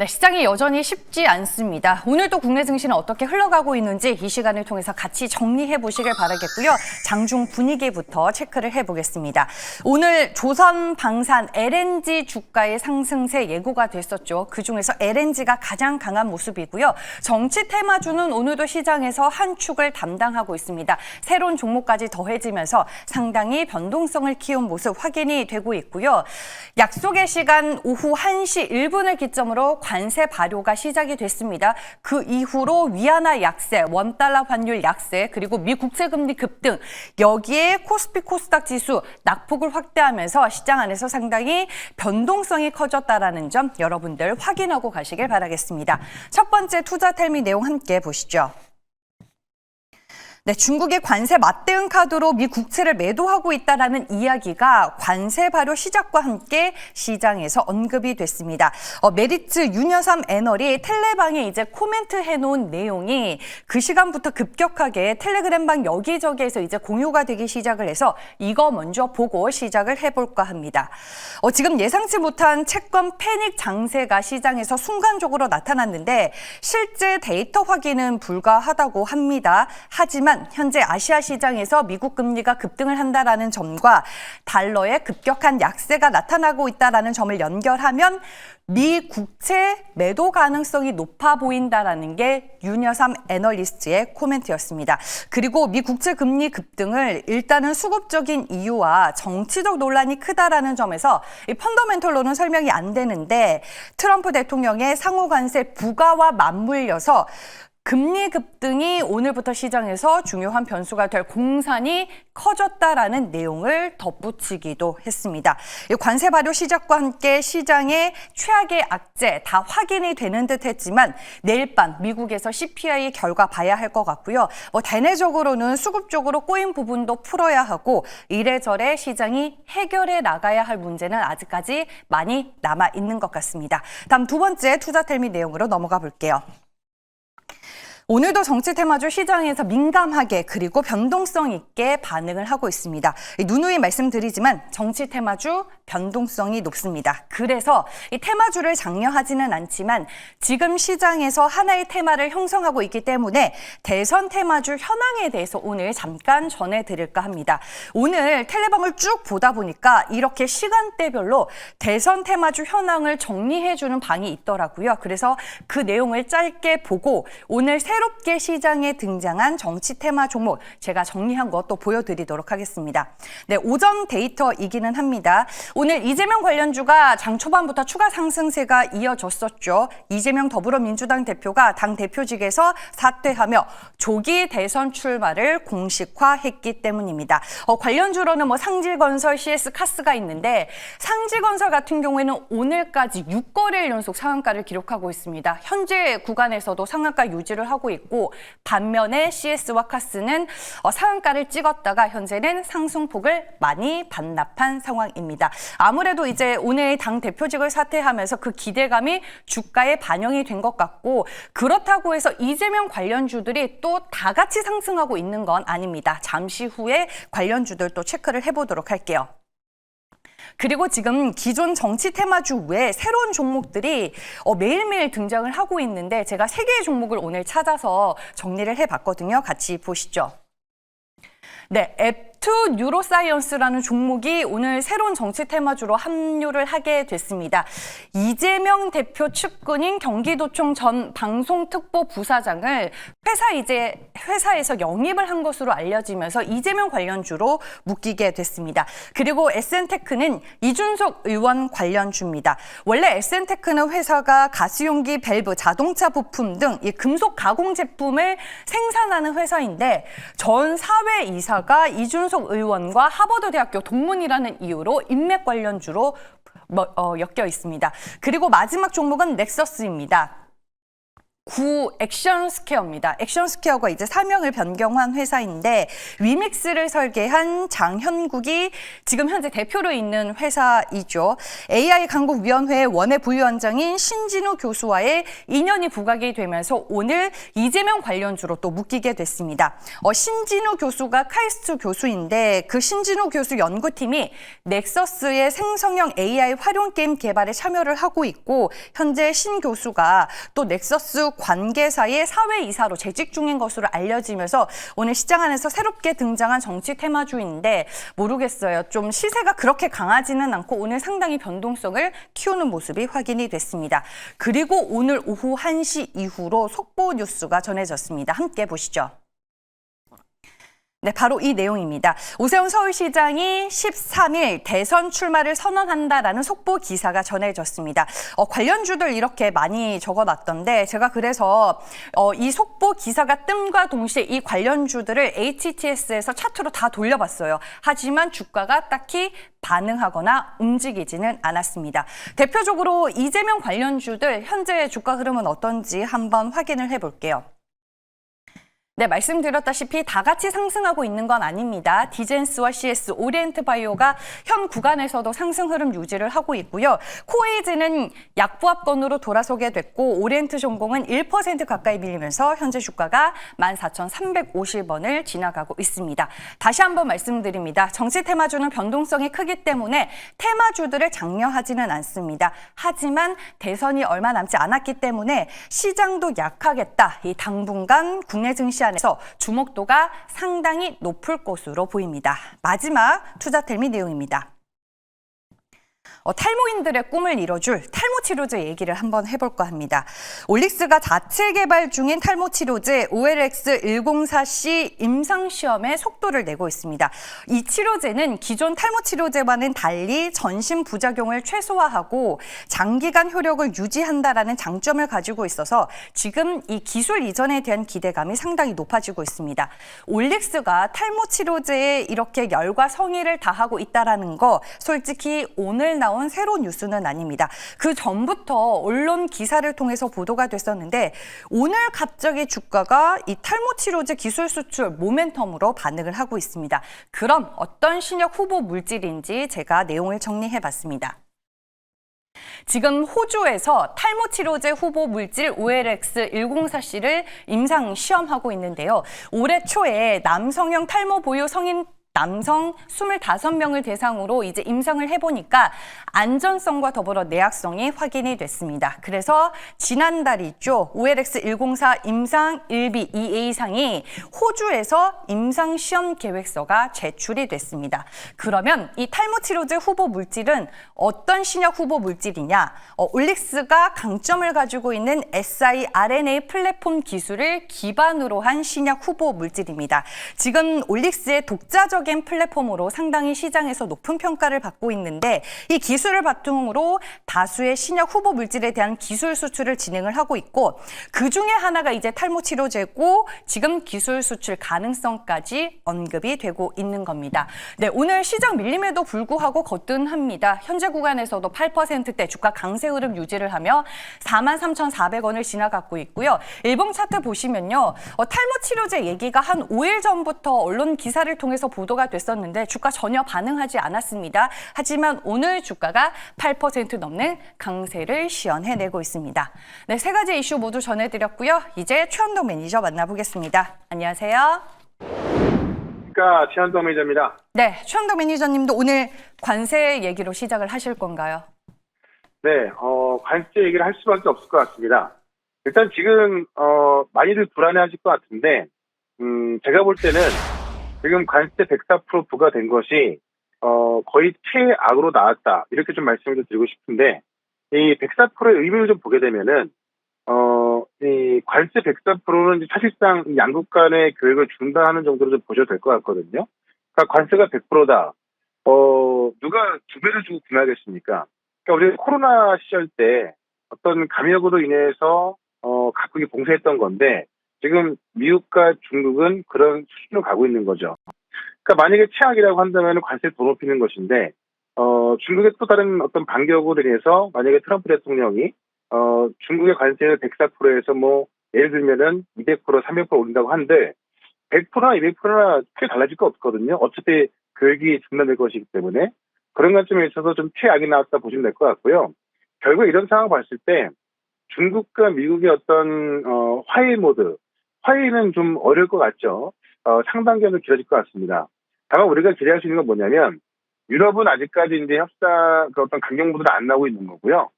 네, 시장이 여전히 쉽지 않습니다. 오늘도 국내 증시는 어떻게 흘러가고 있는지 이 시간을 통해서 같이 정리해 보시길 바라겠고요. 장중 분위기부터 체크를 해보겠습니다. 오늘 조선, 방산, LNG 주가의 상승세 예고가 됐었죠. 그중에서 LNG가 가장 강한 모습이고요. 정치 테마주는 오늘도 시장에서 한 축을 담당하고 있습니다. 새로운 종목까지 더해지면서 상당히 변동성을 키운 모습 확인이 되고 있고요. 약속의 시간 오후 1시 1분을 기점으로 관세 발효가 시작이 됐습니다. 그 이후로 위안화 약세, 원달러 환율 약세, 그리고 미 국채금리 급등, 여기에 코스피 코스닥 지수 낙폭을 확대하면서 시장 안에서 상당히 변동성이 커졌다는 점 여러분들 확인하고 가시길 바라겠습니다. 첫 번째 투자 텔미 내용 함께 보시죠. 네, 중국의 관세 맞대응 카드로 미 국채를 매도하고 있다라는 이야기가 관세 발효 시작과 함께 시장에서 언급이 됐습니다. 메리츠 윤여삼 애널이 텔레방에 이제 코멘트 해놓은 내용이 그 시간부터 급격하게 텔레그램방 여기저기에서 이제 공유가 되기 시작을 해서 이거 먼저 보고 시작을 해볼까 합니다. 지금 예상치 못한 채권 패닉 장세가 시장에서 순간적으로 나타났는데 실제 데이터 확인은 불가하다고 합니다. 하지만 현재 아시아 시장에서 미국 금리가 급등을 한다라는 점과 달러의 급격한 약세가 나타나고 있다라는 점을 연결하면 미 국채 매도 가능성이 높아 보인다라는 게 윤여삼 애널리스트의 코멘트였습니다. 그리고 미 국채 금리 급등을 일단은 수급적인 이유와 정치적 논란이 크다라는 점에서 이 펀더멘털로는 설명이 안 되는데 트럼프 대통령의 상호 관세 부과와 맞물려서 금리 급등이 오늘부터 시장에서 중요한 변수가 될 공산이 커졌다라는 내용을 덧붙이기도 했습니다. 관세 발효 시작과 함께 시장의 최악의 악재 다 확인이 되는 듯 했지만 내일 밤 미국에서 CPI 결과 봐야 할 것 같고요. 대내적으로는 수급적으로 꼬인 부분도 풀어야 하고 이래저래 시장이 해결해 나가야 할 문제는 아직까지 많이 남아 있는 것 같습니다. 다음 두 번째 투자 텔미 내용으로 넘어가 볼게요. 오늘도 정치 테마주 시장에서 민감하게 그리고 변동성 있게 반응을 하고 있습니다. 누누이 말씀드리지만 정치 테마주 변동성이 높습니다. 그래서 이 테마주를 장려하지는 않지만 지금 시장에서 하나의 테마를 형성하고 있기 때문에 대선 테마주 현황에 대해서 오늘 잠깐 전해드릴까 합니다. 오늘 텔레방을 쭉 보다 보니까 이렇게 시간대별로 대선 테마주 현황을 정리해주는 방이 있더라고요. 그래서 그 내용을 짧게 보고 오늘 새롭게 시장에 등장한 정치 테마 종목 제가 정리한 것 또 보여드리도록 하겠습니다. 네, 오전 데이터이기는 합니다. 오늘 이재명 관련주가 장 초반부터 추가 상승세가 이어졌었죠. 이재명 더불어민주당 대표가 당 대표직에서 사퇴하며 조기 대선 출마를 공식화했기 때문입니다. 관련주로는 상지건설, CS카스가 있는데 상지건설 같은 경우에는 오늘까지 6거래일 연속 상한가를 기록하고 있습니다. 현재 구간에서도 상한가 유지를 하고 있고 반면에 CS와 카스는 상한가를 찍었다가 현재는 상승폭을 많이 반납한 상황입니다. 아무래도 이제 오늘 당 대표직을 사퇴하면서 그 기대감이 주가에 반영이 된 것 같고 그렇다고 해서 이재명 관련주들이 또 다 같이 상승하고 있는 건 아닙니다. 잠시 후에 관련주들 또 체크를 해보도록 할게요. 그리고 지금 기존 정치 테마주 외에 새로운 종목들이 매일매일 등장을 하고 있는데 제가 3개의 종목을 오늘 찾아서 정리를 해봤거든요. 같이 보시죠. 네, 앱투 뉴로사이언스라는 종목이 오늘 새로운 정치 테마주로 합류를 하게 됐습니다. 이재명 대표 측근인 경기도청 전 방송특보 부사장을 회사에서 영입을 한 것으로 알려지면서 이재명 관련주로 묶이게 됐습니다. 그리고 SN테크는 이준석 의원 관련주입니다. 원래 SN테크는 회사가 가스용기 밸브, 자동차 부품 등 이 금속 가공 제품을 생산하는 회사인데 전 사회이사가 이준석 의원과 하버드 대학교 동문이라는 이유로 인맥 관련주로 엮여 있습니다. 그리고 마지막 종목은 넥서스입니다. 구 액션스퀘어입니다. 액션스퀘어가 이제 사명을 변경한 회사인데 위믹스를 설계한 장현국이 지금 현재 대표로 있는 회사이죠. AI 강국위원회의 원외 부위원장인 신진우 교수와의 인연이 부각이 되면서 오늘 이재명 관련주로 또 묶이게 됐습니다. 신진우 교수가 카이스트 교수인데 그 신진우 교수 연구팀이 넥서스의 생성형 AI 활용 게임 개발에 참여를 하고 있고 현재 신 교수가 또 넥서스 관계사의 사회이사로 재직 중인 것으로 알려지면서 오늘 시장 안에서 새롭게 등장한 정치 테마주인데 모르겠어요. 좀 시세가 그렇게 강하지는 않고 오늘 상당히 변동성을 키우는 모습이 확인이 됐습니다. 그리고 오늘 오후 1시 이후로 속보 뉴스가 전해졌습니다. 함께 보시죠. 네, 바로 이 내용입니다. 오세훈 서울시장이 13일 대선 출마를 선언한다라는 속보 기사가 전해졌습니다. 관련주들 이렇게 많이 적어놨던데 제가 그래서 이 속보 기사가 뜸과 동시에 이 관련주들을 HTS에서 차트로 다 돌려봤어요. 하지만 주가가 딱히 반응하거나 움직이지는 않았습니다. 대표적으로 이재명 관련주들 현재 주가 흐름은 어떤지 한번 확인을 해볼게요. 네, 말씀드렸다시피 다 같이 상승하고 있는 건 아닙니다. 디젠스와 CS, 오리엔트 바이오가 현 구간에서도 상승 흐름 유지를 하고 있고요. 코에이즈는 약보합권으로 돌아서게 됐고 오리엔트 전공은 1% 가까이 밀리면서 현재 주가가 14,350원을 지나가고 있습니다. 다시 한번 말씀드립니다. 정치 테마주는 변동성이 크기 때문에 테마주들을 장려하지는 않습니다. 하지만 대선이 얼마 남지 않았기 때문에 시장도 약하겠다. 이 당분간 국내 증시 안에서 주목도가 상당히 높을 것으로 보입니다. 마지막 투자텔미 내용입니다. 탈모인들의 꿈을 이뤄줄 탈모 치료제 얘기를 한번 해볼까 합니다. 올릭스가 자체 개발 중인 탈모 치료제 OLX104C 임상시험에 속도를 내고 있습니다. 이 치료제는 기존 탈모 치료제와는 달리 전신 부작용을 최소화하고 장기간 효력을 유지한다라는 장점을 가지고 있어서 지금 이 기술 이전에 대한 기대감이 상당히 높아지고 있습니다. 올릭스가 탈모 치료제에 이렇게 열과 성의를 다하고 있다는 거 솔직히 오늘 나온 새로운 뉴스는 아닙니다. 그 전부터 언론 기사를 통해서 보도가 됐었는데 오늘 갑자기 주가가 이 탈모 치료제 기술 수출 모멘텀으로 반응을 하고 있습니다. 그럼 어떤 신약 후보 물질인지 제가 내용을 정리해봤습니다. 지금 호주에서 탈모 치료제 후보 물질 OLX104C를 임상 시험하고 있는데요. 올해 초에 남성형 탈모 보유 성인 남성 25명을 대상으로 이제 임상을 해보니까 안전성과 더불어 내약성이 확인이 됐습니다. 그래서 지난달이죠. OLX104 임상 1B 2A상이 호주에서 임상 시험 계획서가 제출이 됐습니다. 그러면 이 탈모 치료제 후보 물질은 어떤 신약 후보 물질이냐? 올릭스가 강점을 가지고 있는 siRNA 플랫폼 기술을 기반으로 한 신약 후보 물질입니다. 지금 올릭스의 독자적 플랫폼으로 상당히 시장에서 높은 평가를 받고 있는데 이 기술을 바탕으로 다수의 신약 후보 물질에 대한 기술 수출을 진행을 하고 있고 그중에 하나가 이제 탈모 치료제고 지금 기술 수출 가능성까지 언급이 되고 있는 겁니다. 네, 오늘 시장 밀림에도 불구하고 거뜬합니다. 현재 구간에서도 8%대 주가 강세 흐름 유지를 하며 43,400원을 지나가고 있고요. 일봉 차트 보시면요. 탈모 치료제 얘기가 한 5일 전부터 언론 기사를 통해서 보도가 됐었는데 주가 전혀 반응하지 않았습니다. 하지만 오늘 주가가 8% 넘는 강세를 시연해내고 있습니다. 네, 세 가지 이슈 모두 전해드렸고요. 이제 최현동 매니저 만나보겠습니다. 안녕하세요. 최현동 매니저입니다. 네, 최현동 매니저님도 오늘 관세 얘기로 시작을 하실 건가요? 네, 관세 얘기를 할 수밖에 없을 것 같습니다. 일단 지금 많이들 불안해하실 것 같은데 제가 볼 때는 지금 관세 104% 부과된 것이 거의 최악으로 나왔다 이렇게 좀 말씀을 좀 드리고 싶은데 이 104%의 의미를 좀 보게 되면은 이 관세 104%는 사실상 양국 간의 교역을 중단하는 정도로 좀 보셔도 될 것 같거든요. 그러니까 관세가 100%다. 누가 두 배를 주고 구매하겠습니까? 그러니까 우리 코로나 시절 때 어떤 감염으로 인해서 각국이 봉쇄했던 건데 지금 미국과 중국은 그런 수준으로 가고 있는 거죠. 그러니까 만약에 최악이라고 한다면 관세를 더 높이는 것인데 중국의 또 다른 어떤 반격으로 인해서 만약에 트럼프 대통령이 중국의 관세를 104%에서 뭐 예를 들면은 200%, 300% 올린다고 하는데 100%나 200%나 크게 달라질 거 없거든요. 어차피 교육이 중단될 것이기 때문에 그런 관점에 있어서 좀 최악이 나왔다 보시면 될 것 같고요. 결국 이런 상황을 봤을 때 중국과 미국의 어떤 화해 모드, 화해는 좀 어려울 것 같죠. 상당 기간은 길어질 것 같습니다. 다만 우리가 기대할 수 있는 건 뭐냐면 유럽은 아직까지 이제 협상 그 어떤 강경 모드가 안 나오고 있는 거고요.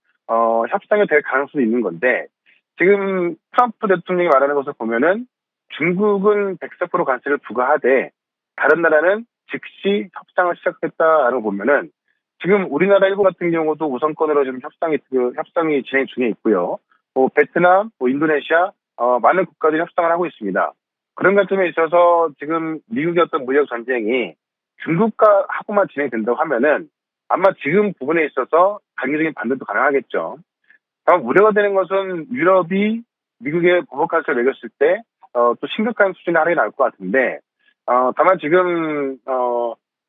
협상이 될 가능성도 있는 건데 지금 트럼프 대통령이 말하는 것을 보면은 중국은 104% 관세를 부과하되 다른 나라는 즉시 협상을 시작했다라는 거 보면은 지금 우리나라 일부 같은 경우도 우선권으로 지금 협상이 진행 중에 있고요. 베트남, 인도네시아 많은 국가들이 협상을 하고 있습니다. 그런 관점에 있어서 지금 미국의 어떤 무역 전쟁이 중국과 하고만 진행된다고 하면은 아마 지금 부분에 있어서 강제적인 반대도 가능하겠죠. 다만 우려가 되는 것은 유럽이 미국의 보복관세를 매겼을 때 또 심각한 수준의 하락이 나올 것 같은데 다만 지금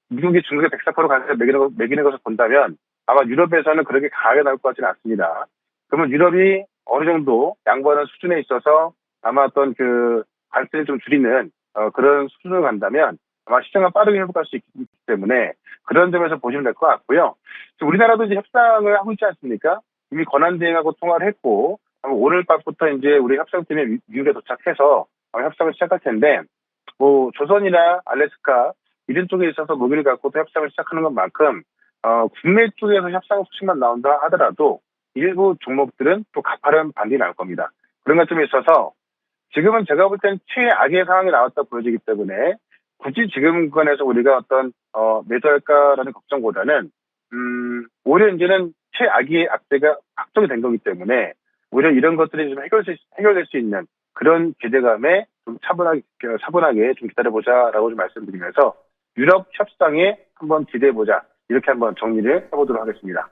미국이 중국에 104% 관세를 매기는 것을 본다면 아마 유럽에서는 그렇게 강하게 나올 것 같지는 않습니다. 그러면 유럽이 어느 정도 양보하는 수준에 있어서 아마 어떤 그 관세를 좀 줄이는 그런 수준으로 간다면 아마 시장은 빠르게 회복할 수 있기 때문에 그런 점에서 보시면 될 것 같고요. 우리나라도 이제 협상을 하고 있지 않습니까? 이미 권한대행하고 통화를 했고 오늘 밤부터 이제 우리 협상팀이 미국에 도착해서 협상을 시작할 텐데 뭐 조선이나 알래스카 이런 쪽에 있어서 무기를 갖고도 협상을 시작하는 것만큼 국내 쪽에서 협상 소식만 나온다 하더라도 일부 종목들은 또 가파른 반등이 나올 겁니다. 그런 관점에 있어서 지금은 제가 볼 땐 최악의 상황이 나왔다 보여지기 때문에 굳이 지금 구간에서 우리가 어떤 매도할까라는 걱정보다는 오히려 이제는 최악의 악재가 확정이 된 거기 때문에 오히려 이런 것들이 좀 해결될 수 있는 그런 기대감에 좀 차분하게 좀 기다려보자라고 좀 말씀드리면서 유럽 협상에 한번 기대해보자 이렇게 한번 정리를 해보도록 하겠습니다.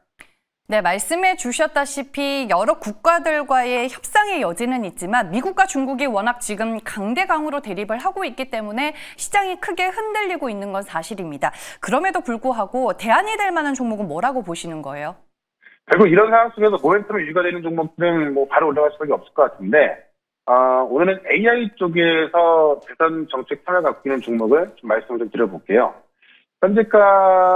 네, 말씀해 주셨다시피 여러 국가들과의 협상의 여지는 있지만 미국과 중국이 워낙 지금 강대강으로 대립을 하고 있기 때문에 시장이 크게 흔들리고 있는 건 사실입니다. 그럼에도 불구하고 대안이 될 만한 종목은 뭐라고 보시는 거예요? 결국 이런 상황 속에서 모멘텀이 유지가 되는 종목들은 뭐 바로 올라갈 수밖에 없을 것 같은데 오늘은 AI 쪽에서 대선 정책 편을 갖고 있는 종목을 좀 말씀을 좀 드려볼게요. 현재가가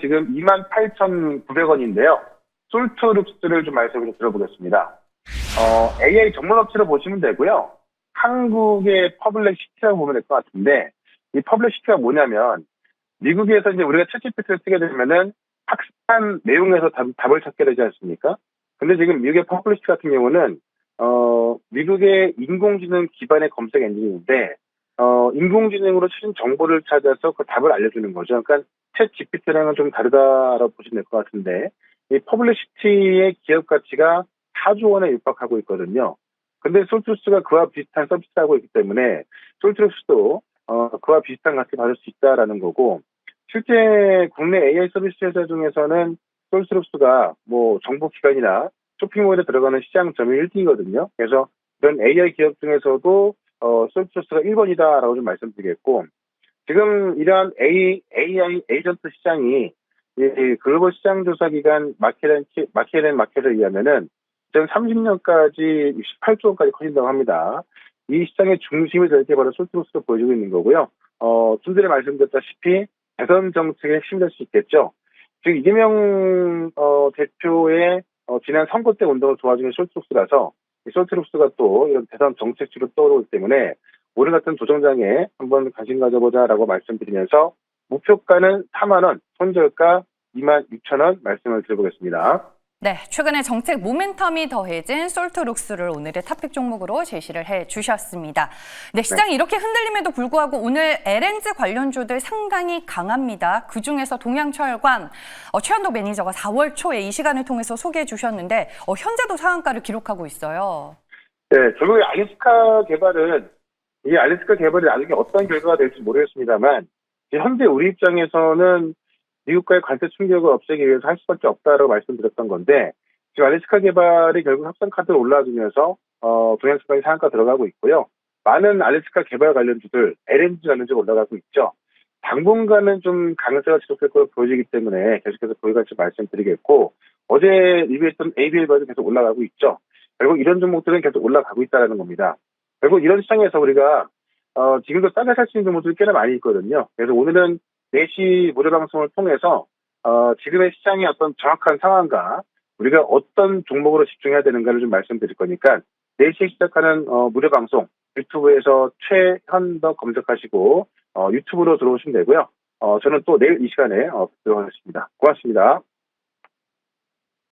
지금 28,900원인데요. 솔트룩스를 좀 말씀을 좀 드려보겠습니다. AI 전문 업체로 보시면 되고요. 한국의 퍼블릭시티라고 보면 될 것 같은데 이 퍼블릭시티가 뭐냐면 미국에서 이제 우리가 챗GPT를 쓰게 되면은 학습한 내용에서 답을 찾게 되지 않습니까? 근데 지금 미국의 퍼블리시티 같은 경우는 미국의 인공지능 기반의 검색 엔진인데 인공지능으로 최신 정보를 찾아서 그 답을 알려주는 거죠. 그러니까 챗 GPT랑은 좀 다르다라고 보시면 될 것 같은데 이 퍼블리시티의 기업 가치가 4조 원에 육박하고 있거든요. 근데 솔트루스가 그와 비슷한 서비스를 하고 있기 때문에 솔트루스도 그와 비슷한 가치 받을 수 있다라는 거고 실제 국내 AI 서비스 회사 중에서는 솔트루스가 뭐 정보기관이나 쇼핑몰에 들어가는 시장 점유율 1등이거든요. 그래서 이런 AI 기업 중에서도 솔트루스가 1번이다라고 좀 말씀드리겠고 지금 이러한 AI 에이전트 시장이 이 글로벌 시장 조사 기관 마켓에 의하면은 2030년까지 68조 원까지 커진다고 합니다. 이 시장의 중심이 될 게 바로 솔트루스로 보여지고 있는 거고요. 좀 전에 말씀드렸다시피 대선 정책의 핵심이 될 수 있겠죠. 지금 이재명 대표의 지난 선거 때 운동을 도와준 게 솔트룩스라서 이 솔트룩스가 또 이런 대선 정책주로 떠오르기 때문에 오늘 같은 조정장에 한번 관심 가져보자라고 말씀드리면서 목표가는 4만 원, 손절가 26,000원 말씀을 드려보겠습니다. 네, 최근에 정책 모멘텀이 더해진 솔트룩스를 오늘의 탑픽 종목으로 제시를 해주셨습니다. 네, 시장이 이렇게 흔들림에도 불구하고 오늘 LNG 관련주들 상당히 강합니다. 그중에서 동양철관 최현덕 매니저가 4월 초에 이 시간을 통해서 소개해 주셨는데 현재도 상한가를 기록하고 있어요. 네, 결국에 알래스카 개발이 나중에 어떤 결과가 될지 모르겠습니다만 현재 우리 입장에서는 미국과의 관세 충격을 없애기 위해서 할 수밖에 없다라고 말씀드렸던 건데 지금 알래스카 개발이 결국 합성 카드로 올라와주면서 동양철강이 상한가 들어가고 있고요. 많은 알래스카 개발 관련주들, LNG 관련주가 올라가고 있죠. 당분간은 좀 강세가 지속될 걸로 보여지기 때문에 계속해서 보유가치 말씀드리겠고, 어제 리뷰했던 ABL바도 계속 올라가고 있죠. 결국 이런 종목들은 계속 올라가고 있다는 겁니다. 결국 이런 시장에서 우리가 지금도 싸게 살 수 있는 종목들이 꽤나 많이 있거든요. 그래서 오늘은 4시 무료 방송을 통해서 지금의 시장의 어떤 정확한 상황과 우리가 어떤 종목으로 집중해야 되는가를 좀 말씀드릴 거니까 4시에 시작하는 무료 방송 유튜브에서 최현덕 검색하시고 유튜브로 들어오시면 되고요. 저는 또 내일 이 시간에 들어가겠습니다. 고맙습니다.